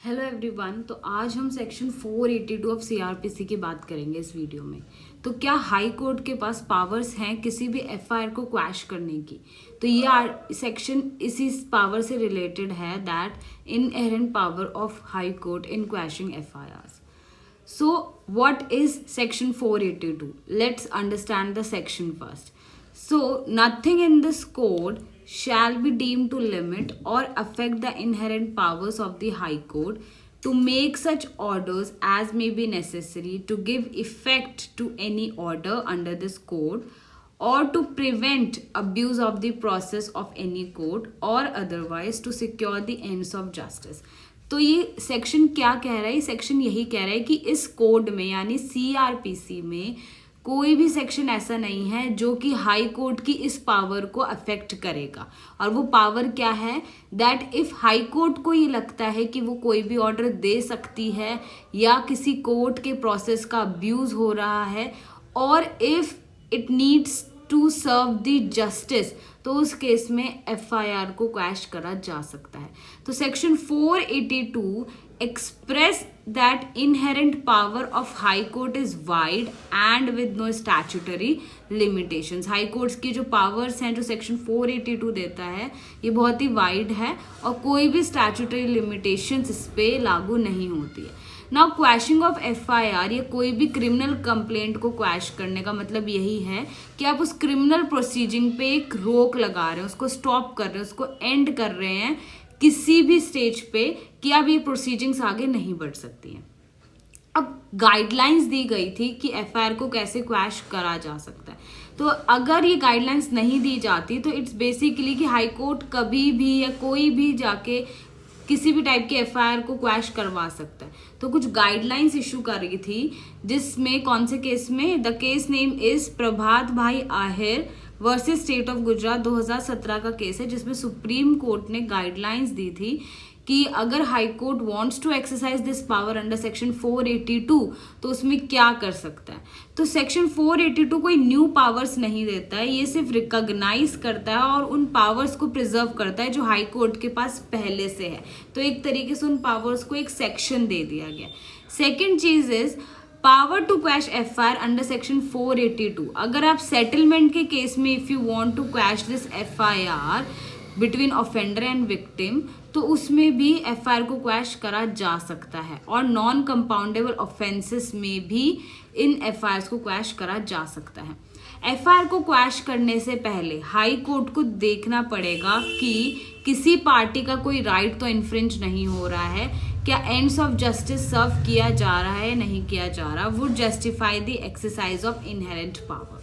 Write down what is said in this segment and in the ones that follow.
Hello everyone. तो आज हम सेक्शन 482 ऑफ सीआरपीसी की बात करेंगे इस वीडियो में। तो क्या हाई कोर्ट के पास पावर्स हैं किसी भी एफआईआर को क्वैश करने की? तो ये सेक्शन इसी पावर से रिलेटेड है, that inherent power of high Court in quashing FIRs. So, what is section 482? Let's understand the section first. So, nothing in this code shall be deemed to limit or affect the inherent powers of the High Court to make such orders as may be necessary to give effect to any order under this code or to prevent abuse of the process of any court or otherwise to secure the ends of justice. तो ये section क्या कह रहा है? Section यही कह रहा है कि इस कोड में यानी सीआरपीसी में कोई भी सेक्शन ऐसा नहीं है जो कि हाई कोर्ट की इस पावर को अफेक्ट करेगा. और वो पावर क्या है? दैट इफ हाई कोर्ट को ये लगता है कि वो कोई भी ऑर्डर दे सकती है या किसी कोर्ट के प्रोसेस का अब्यूज हो रहा है और if it needs to serve the justice, तो उस केस में एफआईआर को क्वैश करा जा सकता है. तो section 482 express that inherent power of high court is wide and with no statutory limitations. High courts की जो पावर्स हैं जो सेक्शन 482 देता है ये बहुत ही वाइड है और कोई भी स्टैट्यूटरी लिमिटेशंस इस पे लागू नहीं होती है. नाउ क्वैशिंग ऑफ एफआईआर या कोई भी क्रिमिनल कंप्लेंट को क्वैश करने का मतलब यही है कि आप उस क्रिमिनल प्रोसीजिंग पे एक रोक लगा रहे हैं, उसको स्टॉप कर रहे हैं, उसको एंड कर रहे हैं किसी भी स्टेज पे कि अब ये प्रोसीजिंग्स आगे नहीं बढ़ सकती हैं. अब गाइडलाइंस दी गई थी कि एफआईआर को कैसे क्वैश करा जा सकता है. तो अगर ये गाइडलाइंस नहीं दी जाती तो इट्स बेसिकली कि हाई कोर्ट कभी भी या कोई भी जाके किसी भी टाइप के एफआईआर को क्वैश करवा सकता है. तो कुछ गाइडलाइंस इशू करी थी जिसमें कौन से केस में, the case name is Prabhat Bhai Ahir versus state of Gujarat 2017 का केस है जिसमें सुप्रीम कोर्ट ने गाइडलाइंस दी थी कि अगर high court wants to exercise this power under section 482 तो उसमें क्या कर सकता है. तो सेक्शन 482 कोई न्यू पावर्स नहीं देता है, ये सिर्फ रिकॉग्नाइज करता है और उन पावर्स को प्रिजर्व करता है जो हाई कोर्ट के पास पहले से है. तो एक तरीके से उन पावर्स को एक सेक्शन दे दिया गया. सेकेंड चीज is power to quash FIR under section 482. अगर आप सेटलमेंट के केस में if you want to quash this FIR between offender and victim तो उसमें भी एफआईआर को क्वैश करा जा सकता है और नॉन कंपाउंडेबल ऑफेंसेस में भी इन एफआईआर को क्वैश करा जा सकता है. एफआईआर को क्वैश करने से पहले हाई कोर्ट को देखना पड़ेगा कि किसी पार्टी का कोई राइट तो इन्फ्रिंज नहीं हो रहा है, क्या एंड्स ऑफ जस्टिस सर्व किया जा रहा है नहीं किया जा रहा, would justify the exercise of inherent power.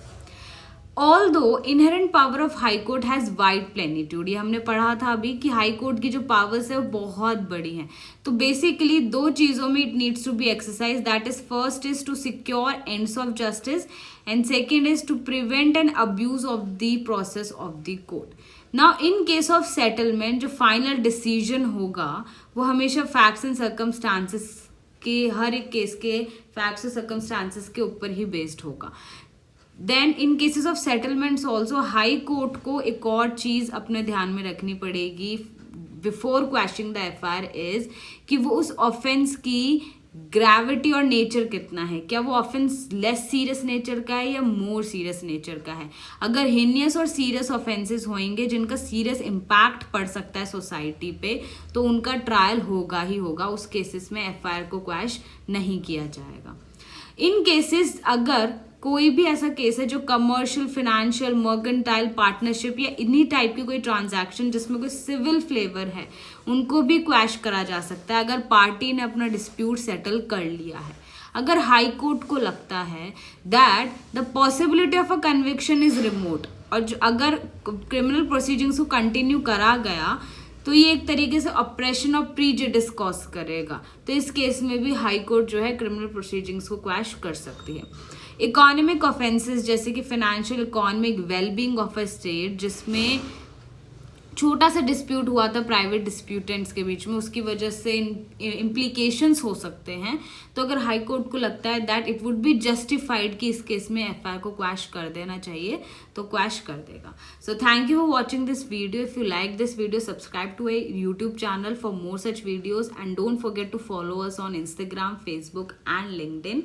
Although inherent power of high court has wide plenitude, ये हमने पढ़ा था अभी कि हाई कोर्ट की जो पावर्स है वो बहुत बड़ी हैं. तो बेसिकली दो चीज़ों में it needs to be exercise, that is first is to secure ends of justice and second is to prevent an abuse of the process of the court. Now in case of settlement जो final decision होगा वो हमेशा facts and circumstances के, हर एक case के facts और circumstances के ऊपर ही बेस्ड होगा. Then in cases of settlements also high court को एक और चीज़ अपने ध्यान में रखनी पड़ेगी before quashing the FIR is कि वो उस ऑफेंस की ग्रेविटी और नेचर कितना है. क्या वो ऑफेंस लेस सीरियस नेचर का है या मोर सीरियस नेचर का है. अगर हिनियस और सीरियस ऑफेंसेस होंगे जिनका सीरियस इम्पैक्ट पड़ सकता है सोसाइटी पे तो उनका ट्रायल होगा ही होगा, उस केसेस में एफआईआर को क्वैश नहीं किया जाएगा. इन केसेस अगर कोई भी ऐसा केस है जो कमर्शियल, फाइनेंशियल, मर्केंटाइल, पार्टनरशिप या इन्हीं टाइप की कोई ट्रांजैक्शन जिसमें कोई सिविल फ्लेवर है उनको भी क्वैश करा जा सकता है अगर पार्टी ने अपना डिस्प्यूट सेटल कर लिया है. अगर हाई कोर्ट को लगता है that the possibility of a conviction is remote और अगर क्रिमिनल प्रोसीडिंग्स को कंटिन्यू करा गया तो ये एक तरीके से ऑपरेशन ऑफ प्रीजुडिस कॉज करेगा. तो इस केस में भी हाई कोर्ट जो है क्रिमिनल प्रोसीडिंग्स को क्वैश कर सकती है. इकोनॉमिक ऑफेंसेस जैसे कि financial, economic, wellbeing of a state जिसमें छोटा सा डिस्प्यूट हुआ था प्राइवेट डिस्प्यूटेंट्स के बीच में, उसकी वजह से इम्प्लीकेशंस हो सकते हैं। तो अगर हाई कोर्ट को लगता है that it would be justified कि इस केस में एफआईआर को क्वैश कर देना चाहिए, तो क्वैश कर देगा। So thank you for watching this video. If you like this video, subscribe to a YouTube channel for more such videos and don't forget to follow us on Instagram, Facebook and LinkedIn.